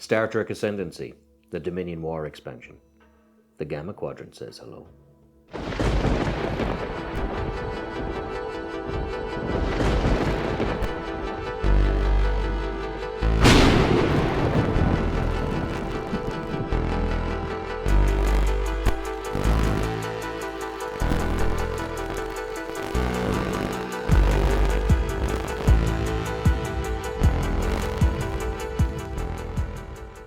Star Trek Ascendancy, the Dominion War expansion. The Gamma Quadrant says hello.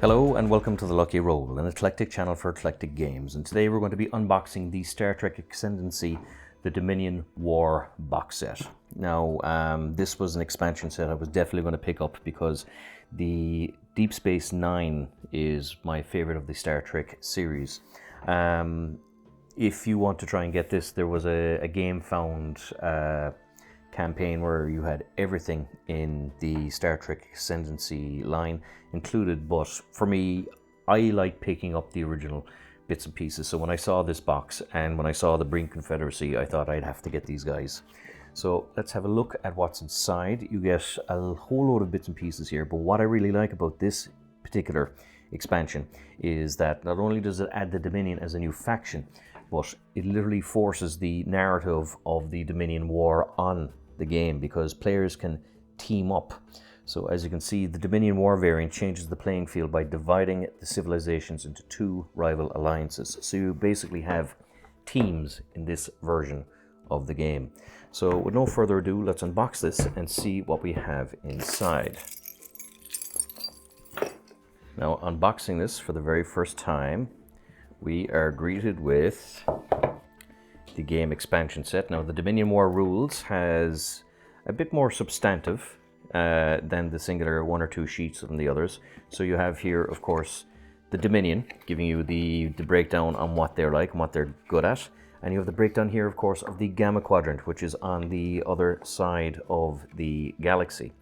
Hello and welcome to The Lucky Roll, an eclectic channel for eclectic games, and today we're going to be unboxing the Star Trek Ascendancy, the Dominion War box set. Now, this was an expansion set I was definitely going to pick up because the Deep Space Nine is my favorite of the Star Trek series. If you want to try and get this, there was a Game Found campaign where you had everything in the Star Trek Ascendancy line included, but for me, I like picking up the original bits and pieces. So when I saw this box and when I saw the Breen Confederacy, I thought I'd have to get these guys. So let's have a look at what's inside. You get a whole load of bits and pieces here, but what I really like about this particular expansion is that not only does it add the Dominion as a new faction, but it literally forces the narrative of the Dominion War on the game because players can team up. So as you can see, the Dominion War variant changes the playing field by dividing the civilizations into two rival alliances. So you basically have teams in this version of the game. So with no further ado, let's unbox this and see what we have inside. Now, unboxing this for the very first time, we are greeted with the game expansion set. Now, the Dominion War rules has a bit more substantive than the singular one or two sheets from the others. So you have here, of course, the Dominion, giving you the breakdown on what they're like and what they're good at. And you have the breakdown here, of course, of the Gamma Quadrant, which is on the other side of the galaxy.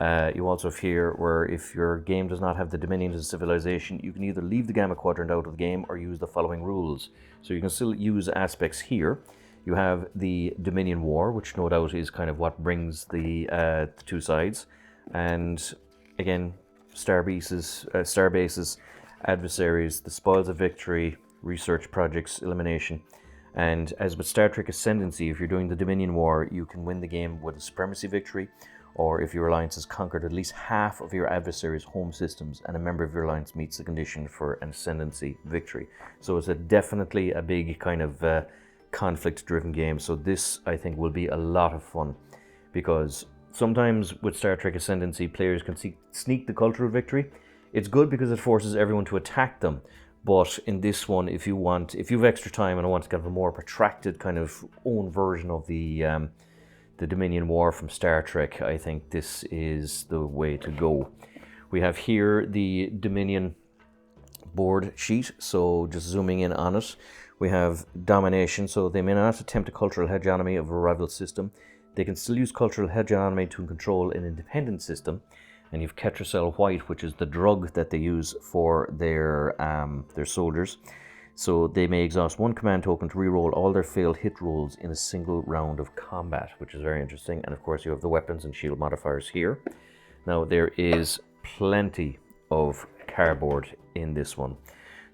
You also have here where if your game does not have the Dominion as a civilization, you can either leave the Gamma Quadrant out of the game or use the following rules. So you can still use aspects here. You have the Dominion War, which no doubt is kind of what brings the two sides. And again, starbases, adversaries, the spoils of victory, research projects, elimination. And as with Star Trek Ascendancy, if you're doing the Dominion War, you can win the game with a supremacy victory, or if your alliance has conquered at least half of your adversary's home systems and a member of your alliance meets the condition for an Ascendancy victory. So it's definitely a big kind of conflict-driven game. So this, I think, will be a lot of fun because sometimes with Star Trek Ascendancy, players can sneak the cultural victory. It's good because it forces everyone to attack them. But in this one, if you have extra time and want kind of a more protracted kind of own version of the Dominion War from Star Trek, I think this is the way to go. We have here the Dominion board sheet, so just zooming in on it. We have domination, so they may not attempt a cultural hegemony of a rival system. They can still use cultural hegemony to control an independent system. And you've Ketracel White, which is the drug that they use for their soldiers. So they may exhaust one command token to reroll all their failed hit rolls in a single round of combat, which is very interesting. And of course you have the weapons and shield modifiers here. Now there is plenty of cardboard in this one.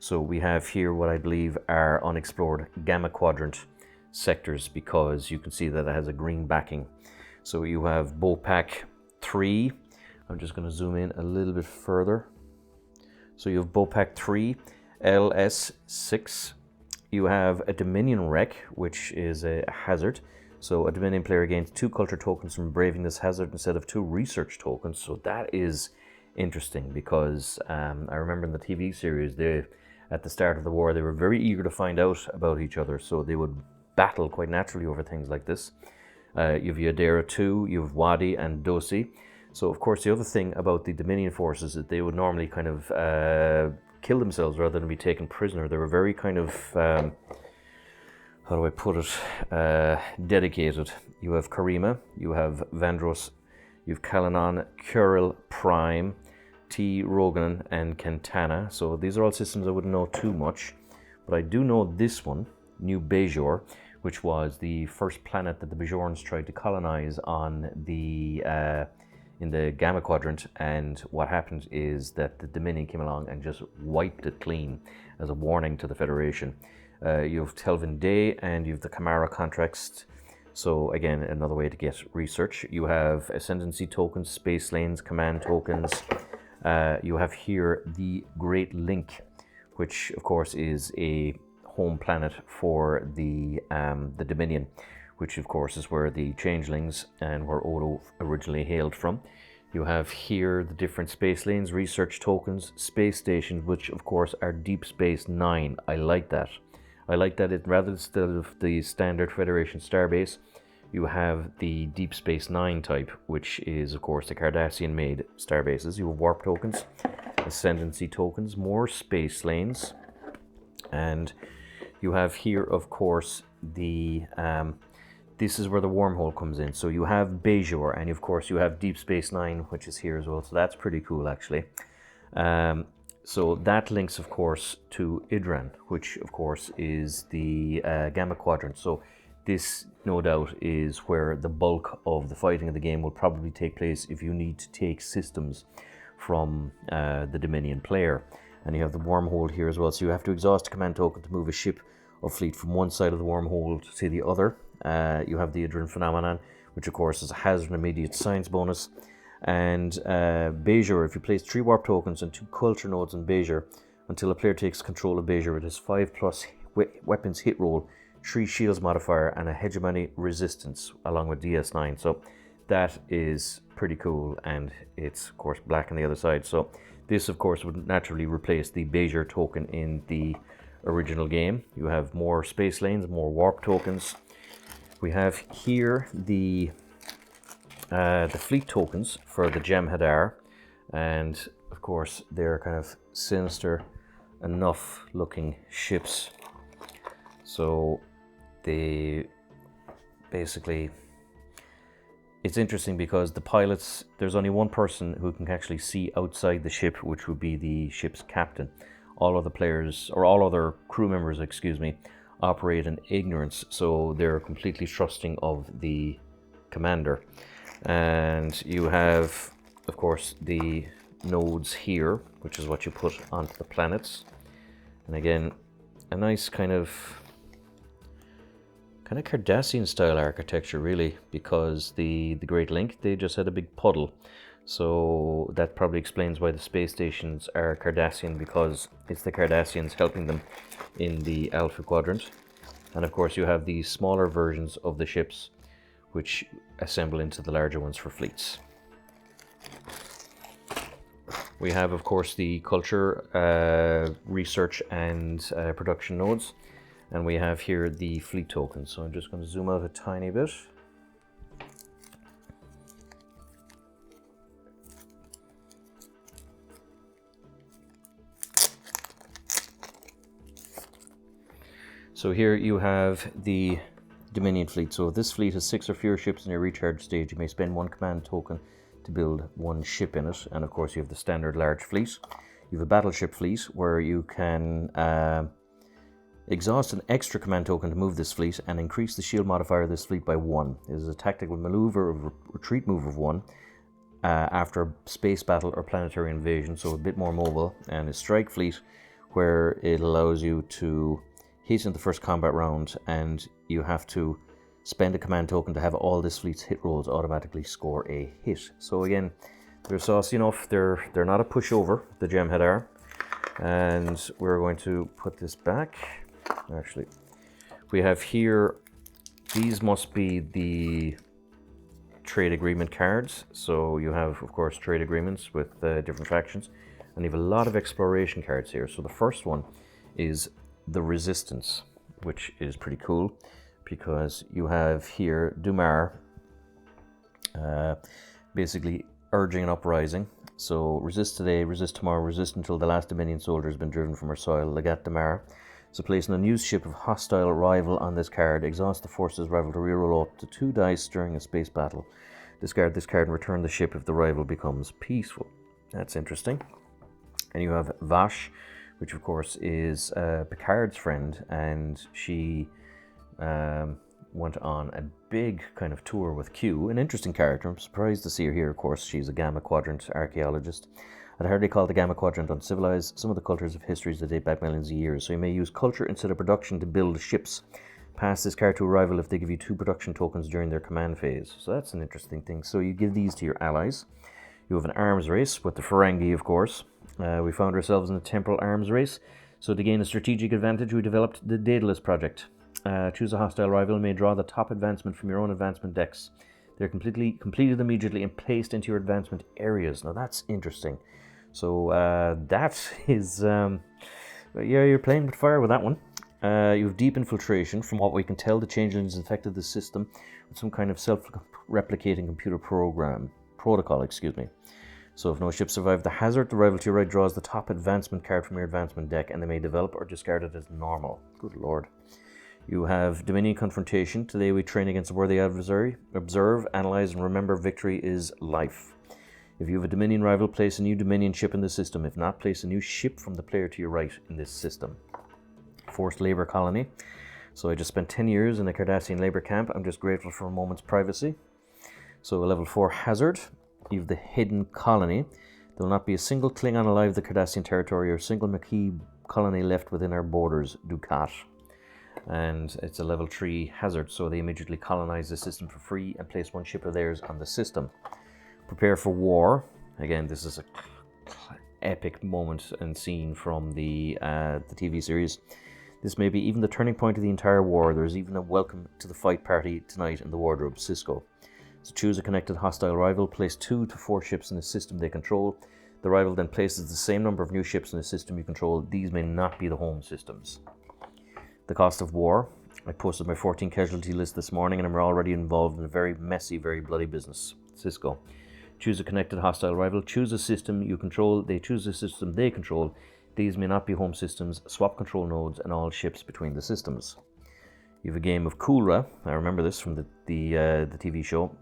So we have here what I believe are unexplored Gamma Quadrant sectors because you can see that it has a green backing. So you have Bopac 3. I'm just going to zoom in a little bit further. So you have Bopac 3. LS6, you have a Dominion wreck, which is a hazard. So a Dominion player gains 2 culture tokens from braving this hazard instead of 2 research tokens. So that is interesting because I remember in the TV series, at the start of the war, they were very eager to find out about each other. So they would battle quite naturally over things like this. You have Yadera 2, you have Wadi and Dosi. So of course the other thing about the Dominion forces is that they would normally kind of kill themselves rather than be taken prisoner. They were very kind of, how do I put it, dedicated. You have Karima, you have Vandros, you have Kalanon, Kuril Prime, T. Rogan, and Kentana. So these are all systems I wouldn't know too much, but I do know this one, New Bajor, which was the first planet that the Bajorans tried to colonize on the in the Gamma Quadrant, and what happened is that the Dominion came along and just wiped it clean as a warning to the Federation. You have Telvin Day and you have the Camara contracts. So again, another way to get research. You have Ascendancy tokens, space lanes, command tokens. You have here the Great Link, which of course is a home planet for the Dominion, which of course is where the Changelings and where Odo originally hailed from. You have here the different space lanes, research tokens, space stations, which of course are Deep Space Nine. I like that. I like that it, rather instead of the standard Federation starbase, you have the Deep Space Nine type, which is of course the Cardassian-made starbases. You have warp tokens, Ascendancy tokens, more space lanes, and you have here of course the this is where the wormhole comes in. So you have Bajor, and of course you have Deep Space Nine, which is here as well. So that's pretty cool actually. So that links, of course, to Idran, which, of course, is the Gamma Quadrant. So this, no doubt, is where the bulk of the fighting of the game will probably take place if you need to take systems from the Dominion player. And you have the wormhole here as well. So you have to exhaust a command token to move a ship or fleet from one side of the wormhole to the other. You have the Idran phenomenon, which, of course, has an immediate science bonus. And Bajor, if you place 3 warp tokens and 2 culture nodes in Bajor, until a player takes control of Bajor, it has 5+ weapons hit roll, 3 shields modifier, and a hegemony resistance along with DS9. So that is pretty cool, and it's of course black on the other side. So this of course would naturally replace the Bajor token in the original game. You have more space lanes, more warp tokens. We have here the fleet tokens for the Jem'Hadar, and of course they're kind of sinister enough looking ships. So they basically, it's interesting because the pilots, there's only one person who can actually see outside the ship, which would be the ship's captain. All other players, or all other crew members, excuse me, operate in ignorance, so they're completely trusting of the commander. And you have, of course, the nodes here, which is what you put onto the planets. And again, a nice kind of Cardassian style architecture, really, because the Great Link, they just had a big puddle. So that probably explains why the space stations are Cardassian, because it's the Cardassians helping them in the Alpha Quadrant. And of course you have these smaller versions of the ships which assemble into the larger ones for fleets. We have, of course, the culture, research and production nodes, and we have here the fleet tokens. So I'm just going to zoom out a tiny bit. So here you have the Dominion fleet. So if this fleet has 6 or fewer ships in your recharge stage, you may spend 1 command token to build 1 ship in it. And of course you have the standard large fleet. You have a battleship fleet where you can exhaust an extra command token to move this fleet and increase the shield modifier of this fleet by 1. It is a tactical maneuver of retreat move of 1 after a space battle or planetary invasion, so a bit more mobile. And a strike fleet where it allows you to hit in the first combat round, and you have to spend a command token to have all this fleet's hit rolls automatically score a hit. So again, they're saucy enough. They're not a pushover, the Jem'Hadar. And we're going to put this back. Actually, we have here, these must be the trade agreement cards. So you have, of course, trade agreements with different factions, and you have a lot of exploration cards here. So the first one is the Resistance, which is pretty cool because you have here Dumar basically urging an uprising. So resist today, resist tomorrow, resist until the last Dominion soldier has been driven from her soil. Legat Dumar. So place an unused ship of hostile rival on this card. Exhaust the forces rival to reroll up to 2 dice during a space battle. Discard this card and return the ship if the rival becomes peaceful. That's interesting. And you have Vash, which of course is Picard's friend, and she went on a big kind of tour with Q, an interesting character. I'm surprised to see her here, of course. She's a Gamma Quadrant archaeologist. I'd hardly call the Gamma Quadrant uncivilized. Some of the cultures of histories that date back millions of years, so you may use culture instead of production to build ships. Pass this card to a rival if they give you 2 production tokens during their command phase. So that's an interesting thing. So you give these to your allies. You have an arms race with the Ferengi, of course. We found ourselves in a temporal arms race. So to gain a strategic advantage, we developed the Daedalus project. Choose a hostile rival and may draw the top advancement from your own advancement decks. They're completed immediately and placed into your advancement areas. Now that's interesting. So that is, yeah, you're playing with fire with that one. You have deep infiltration. From what we can tell, the changelings infected the system with some kind of self-replicating computer protocol. So if no ship survived the hazard, the rival to your right draws the top advancement card from your advancement deck, and they may develop or discard it as normal. Good lord. You have Dominion Confrontation. Today we train against a worthy adversary. Observe, analyze, and remember victory is life. If you have a Dominion rival, place a new Dominion ship in the system. If not, place a new ship from the player to your right in this system. Forced labor colony. So I just spent 10 years in a Cardassian labor camp. I'm just grateful for a moment's privacy. So a level 4 hazard. You have the hidden colony. There will not be a single Klingon alive in the Cardassian territory or a single Maquis colony left within our borders. Dukat. And it's a level 3 hazard, so they immediately colonize the system for free and place 1 ship of theirs on the system. Prepare for war. Again, this is a epic moment and scene from the TV series. This may be even the turning point of the entire war. There's even a welcome to the fight party tonight in the wardrobe, Cisco. So choose a connected hostile rival, place 2 to 4 ships in the system they control. The rival then places the same number of new ships in the system you control. These may not be the home systems. The cost of war. I posted my 14 casualty list this morning and I'm already involved in a very messy, very bloody business. Cisco. Choose a connected hostile rival. Choose a system you control. They choose a system they control. These may not be home systems. Swap control nodes and all ships between the systems. You have a game of Kulra. I remember this from the TV show.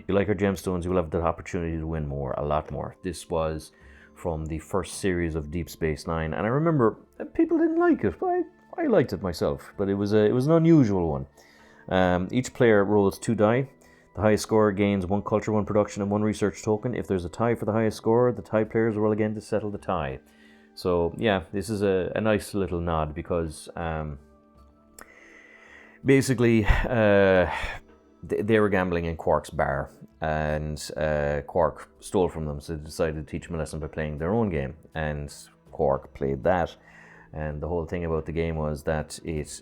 You like her gemstones, you will have the opportunity to win more, a lot more. This was from the first series of Deep Space Nine, and I remember people didn't like it, but I liked it myself. But it was an unusual one. Each player rolls 2 die. The highest scorer gains 1 culture, 1 production, and 1 research token. If there's a tie for the highest scorer, the tie players roll again to settle the tie. So yeah, this is a nice little nod because basically they were gambling in Quark's bar, and Quark stole from them, so they decided to teach them a lesson by playing their own game, and Quark played that. And the whole thing about the game was that it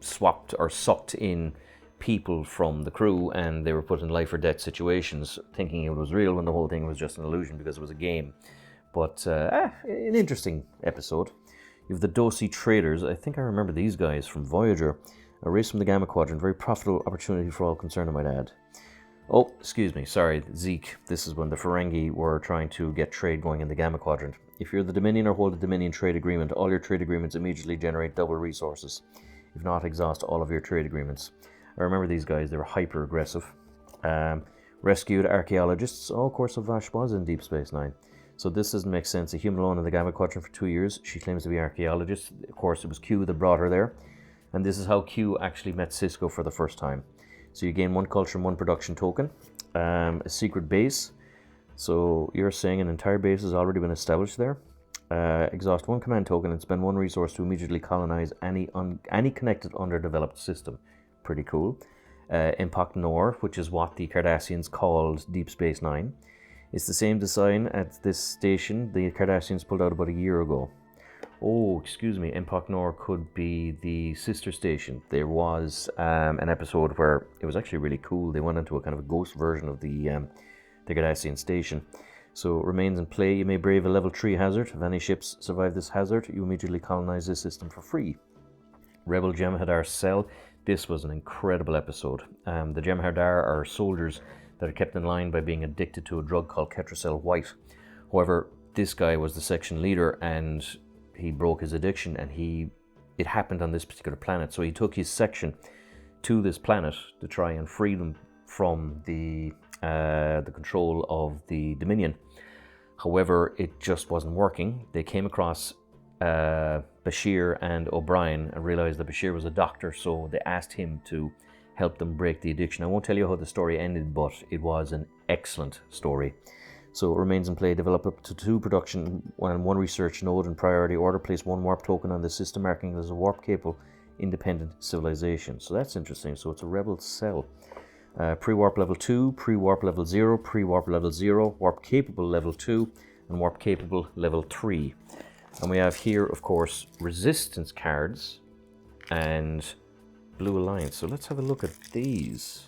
swapped or sucked in people from the crew, and they were put in life or death situations thinking it was real when the whole thing was just an illusion because it was a game. But an interesting episode. You have the Dosi Traders. I think I remember these guys from Voyager. A race from the Gamma Quadrant. Very profitable opportunity for all concerned, I might add. Oh, excuse me. Sorry, Zeke. This is when the Ferengi were trying to get trade going in the Gamma Quadrant. If you're the Dominion or hold a Dominion trade agreement, all your trade agreements immediately generate double resources. If not, exhaust all of your trade agreements. I remember these guys. They were hyper aggressive. Rescued archaeologists. Oh, of course, Vash was in Deep Space Nine. So this doesn't make sense. A human alone in the Gamma Quadrant for 2 years. She claims to be an archaeologist. Of course, it was Q that brought her there. And this is how Q actually met Cisco for the first time. So you gain 1 culture and 1 production token. A secret base. So you're saying an entire base has already been established there. Exhaust 1 command token and spend 1 resource to immediately colonize any connected underdeveloped system. Pretty cool. Impact Nor, which is what the Cardassians called Deep Space Nine. It's the same design at this station the Cardassians pulled out about a year ago. Oh, excuse me, Impact Nor could be the sister station. There was an episode where it was actually really cool. They went into a kind of a ghost version of the Cardassian station. So it remains in play. You may brave a level 3 hazard. If any ships survive this hazard, you immediately colonize this system for free. Rebel Jem'Hadar Cell. This was an incredible episode. The Jem'Hadar are soldiers that are kept in line by being addicted to a drug called Ketracel White. However, this guy was the section leader and he broke his addiction, and it happened on this particular planet. So he took his section to this planet to try and free them from the control of the Dominion. However, it just wasn't working. They came across Bashir and O'Brien and realized that Bashir was a doctor, so they asked him to help them break the addiction. I won't tell you how the story ended, but it was an excellent story. So it remains in play. Develop up to 2 production and 1 research node in priority order. Place 1 warp token on the system, marking it as a warp-capable independent civilization. So that's interesting. So it's a rebel cell. Pre-warp level 2, pre-warp level 0, pre-warp level 0, warp-capable level 2, and warp-capable level 3. And we have here, of course, resistance cards and Blue Alliance. So let's have a look at these.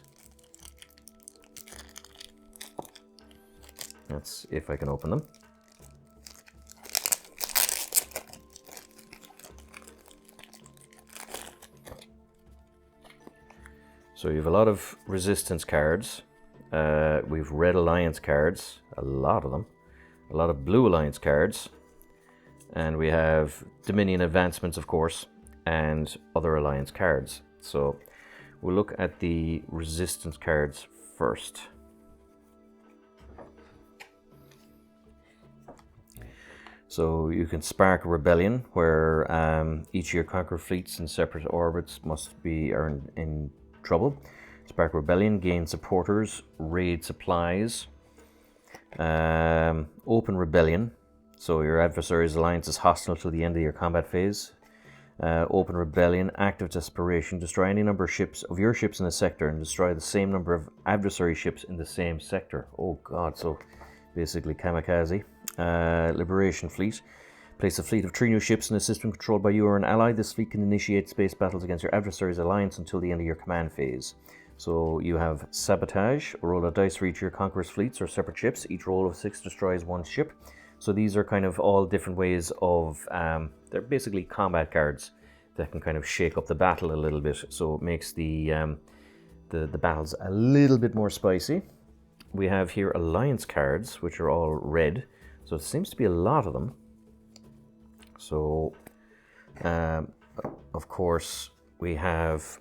That's if I can open them. So you have a lot of resistance cards. We've Red Alliance cards, a lot of them. A lot of Blue Alliance cards. And we have Dominion advancements, of course, and other Alliance cards. So we'll look at the resistance cards first. So you can spark a rebellion, where each of your conqueror fleets in separate orbits are in trouble. Spark rebellion, gain supporters, raid supplies. Open rebellion, so your adversary's alliance is hostile till the end of your combat phase. Open rebellion, act of desperation, destroy any number of your ships in a sector and destroy the same number of adversary ships in the same sector. Oh god, so basically kamikaze. Liberation fleet, place a fleet of 3 new ships in a system controlled by you or an ally. This fleet can initiate space battles against your adversary's alliance until the end of your command phase. So you have sabotage, roll a dice for each of your conqueror's fleets or separate ships. Each roll of 6 destroys 1 ship. So these are kind of all different ways of, they're basically combat cards that can kind of shake up the battle a little bit. So it makes the battles a little bit more spicy. We have here alliance cards, which are all red. So it seems to be a lot of them. So, of course, we have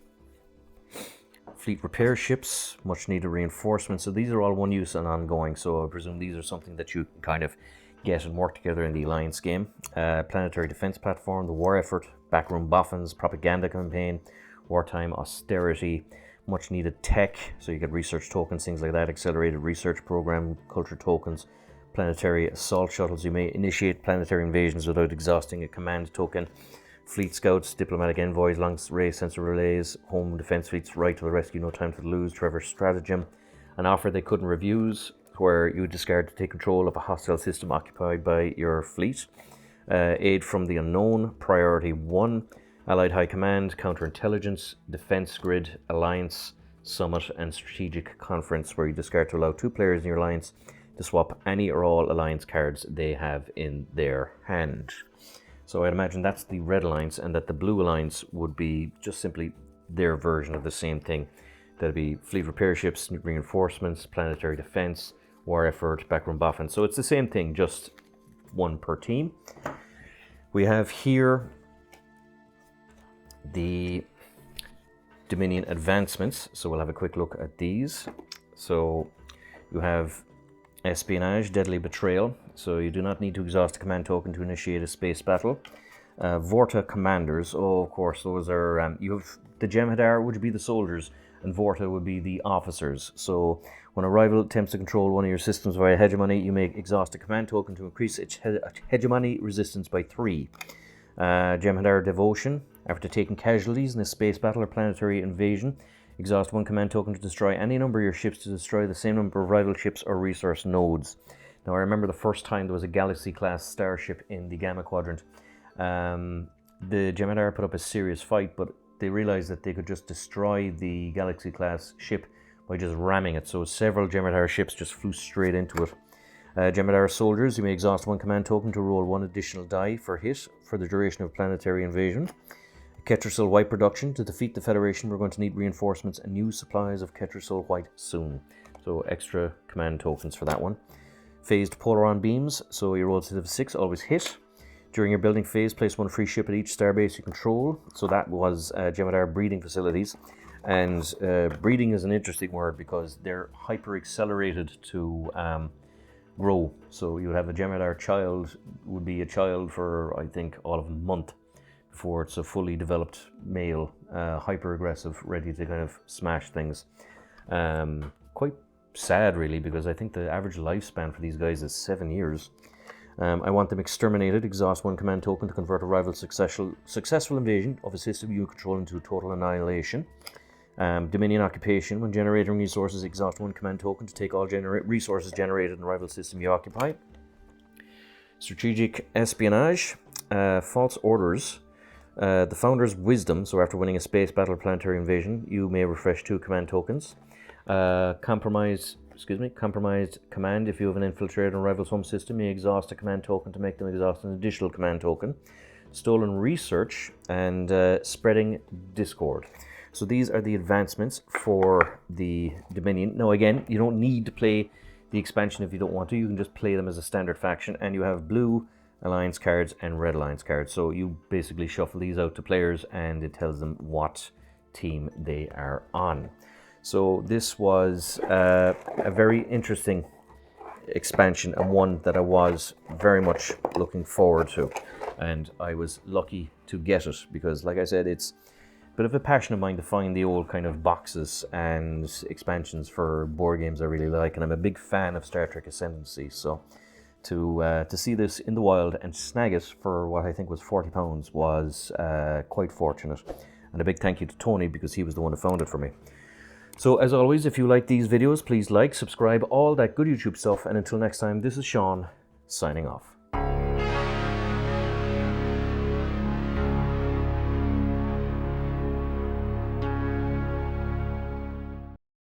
fleet repair ships, much needed reinforcements. So these are all one use and ongoing. So I presume these are something that you can kind of get and work together in the Alliance game. Planetary defense platform, the war effort, backroom boffins, propaganda campaign, wartime austerity, much needed tech. So you get research tokens, things like that, accelerated research program, culture tokens, planetary assault shuttles. You may initiate planetary invasions without exhausting a command token. Fleet scouts, diplomatic envoys, long-range sensor relays, home defense fleets, right to the rescue, no time to lose, Trevor's stratagem. An offer they couldn't refuse, where you discard to take control of a hostile system occupied by your fleet. Aid from the unknown, priority 1, Allied High Command, counterintelligence, defense grid, alliance, summit, and strategic conference, where you discard to allow 2 players in your alliance to swap any or all alliance cards they have in their hand. So I'd imagine that's the Red Alliance, and that the Blue Alliance would be just simply their version of the same thing. That'd be fleet repair ships, reinforcements, planetary defense, war effort, backroom boffin. So it's the same thing, just 1 per team. We have here the Dominion advancements. So we'll have a quick look at these. So you have espionage, deadly betrayal. So you do not need to exhaust a command token to initiate a space battle. Vorta commanders. Oh, of course, those are you have the Jem'Hadar would be the soldiers, and Vorta would be the officers. So when a rival attempts to control one of your systems via hegemony, you may exhaust a command token to increase its hegemony resistance by 3. Jem'Hadar devotion. After taking casualties in a space battle or planetary invasion, exhaust 1 command token to destroy any number of your ships to destroy the same number of rival ships or resource nodes. Now I remember the first time there was a Galaxy-class starship in the Gamma Quadrant. The Jem'Hadar put up a serious fight, but they realized that they could just destroy the Galaxy-class ship by just ramming it. So several Jem'Hadar ships just flew straight into it. Jem'Hadar soldiers, you may exhaust 1 command token to roll 1 additional die for hit for the duration of planetary invasion. Ketracel White production. To defeat the Federation, we're going to need reinforcements and new supplies of Ketracel White soon. So extra command tokens for that one. Phased Polaron beams. So your rolls of 6 always hit. During your building phase, place 1 free ship at each starbase you control. So that was Jem'Hadar breeding facilities. And breeding is an interesting word because they're hyper accelerated to grow. So you would have a Gemidar child, would be a child for, I think, all of a month before it's a fully developed male, hyper aggressive, ready to kind of smash things. Quite sad, really, because I think the average lifespan for these guys is 7 years. I want them exterminated. Exhaust 1 command token to convert a rival successful invasion of a system you control into total annihilation. Dominion occupation. When generating resources, exhaust 1 command token to take all resources generated in the rival system you occupy. Strategic espionage. False orders. The Founder's Wisdom. So after winning a space battle or planetary invasion, you may refresh 2 command tokens. Compromised command. If you have an infiltrator in a rival's home system, you exhaust a command token to make them exhaust an additional command token. Stolen research and spreading discord. So these are the advancements for the Dominion. Now again, you don't need to play the expansion if you don't want to. You can just play them as a standard faction, and you have blue alliance cards and red alliance cards. So you basically shuffle these out to players and it tells them what team they are on. So this was a very interesting expansion, and one that I was very much looking forward to. And I was lucky to get it because, like I said, it's a bit of a passion of mine to find the old kind of boxes and expansions for board games I really like. And I'm a big fan of Star Trek Ascendancy. So to see this in the wild and snag it for what I think was £40 was quite fortunate. And a big thank you to Tony, because he was the one who found it for me. So as always, if you like these videos, please like, subscribe, all that good YouTube stuff. And until next time, this is Sean, signing off.